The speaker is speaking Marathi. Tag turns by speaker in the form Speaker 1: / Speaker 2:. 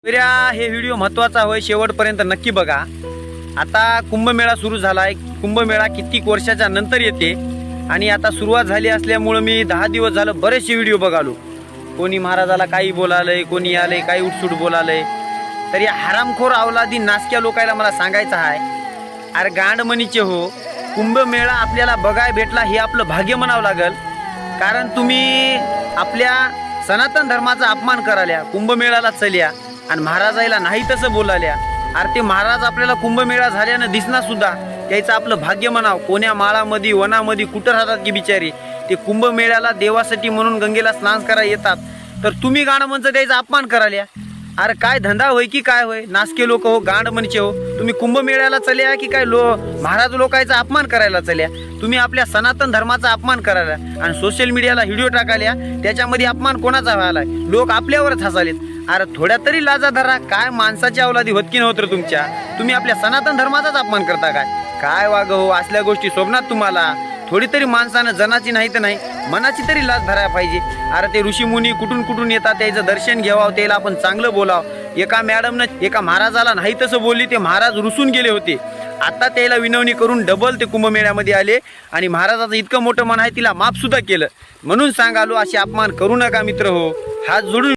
Speaker 1: हे व्हिडिओ महत्त्वाचा होय, शेवटपर्यंत नक्की बघा। आता कुंभमेळा सुरू झाला आहे। कुंभमेळा कित्येक वर्षाच्या नंतर येते आणि आता सुरुवात झाली असल्यामुळे मी 10 दिवस झालं बरेचसे व्हिडिओ बघालो। कोणी महाराजाला काही बोलालंय, कोणी आलंय काही उठसूट बोलालंय। तर या हरामखोर अवलादी नासक्या लोकायला मला सांगायचं आहे, अरे गांडमणीचे हो, कुंभमेळा आपल्याला बघाय भेटला हे आपलं भाग्य म्हणावं लागल। कारण तुम्ही आपल्या सनातन धर्माचा अपमान कराल्या, कुंभमेळ्याला चल्या आणि महाराजाला नाही तसं बोलाल्या। अरे ते महाराज आपल्याला कुंभमेळा झाल्यानं दिसना सुद्धा, त्याचं आपलं भाग्य म्हणाव। कोण्या माळामध्ये वनामध्ये कुठं राहतात की बिचारी, ते कुंभमेळ्याला देवासाठी म्हणून गंगेला स्नान करायला येतात, तर तुम्ही गांडमणचं त्याचा अपमान कराल्या। अरे काय धंदा होय की काय होय, नासके लोक हो, गांडमणचे हो, तुम्ही कुंभमेळ्याला चल्या की काय महाराज लोकांचा अपमान करायला चल्या। तुम्ही आपल्या सनातन धर्माचा अपमान करायला आणि सोशल मीडियाला व्हिडिओ टाकाल्या, त्याच्यामध्ये अपमान कोणाचा व्हायला, लोक आपल्यावरच हसालेत। अरे थोड्या तरी लाजा धरा, काय माणसाच्या अवलादी होत की नव्हतं तुमच्या, तुम्ही आपल्या सनातन धर्माचाच अपमान करता काय वाग हो, असल्या गोष्टी शोभनात तुम्हाला? थोडी तरी माणसानं जनाची नाही तर नाही मनाची तरी लाज धरायला पाहिजे। अरे ते ऋषीमुनी कुठून कुठून येतात, त्याचं दर्शन घ्यावं, त्याला आपण चांगलं बोलावं। एका मॅडमनं एका महाराजाला नाही तसं बोलली, ते महाराज रुसून गेले होते। आता त्याला विनवणी करून डबल ते कुंभमेळ्यामध्ये आले आणि महाराजाचं इतकं मोठं मन आहे, तिला माफ सुद्धा केलं। म्हणून सांगालो, असे अपमान करू नका मित्र हो, हात जोडून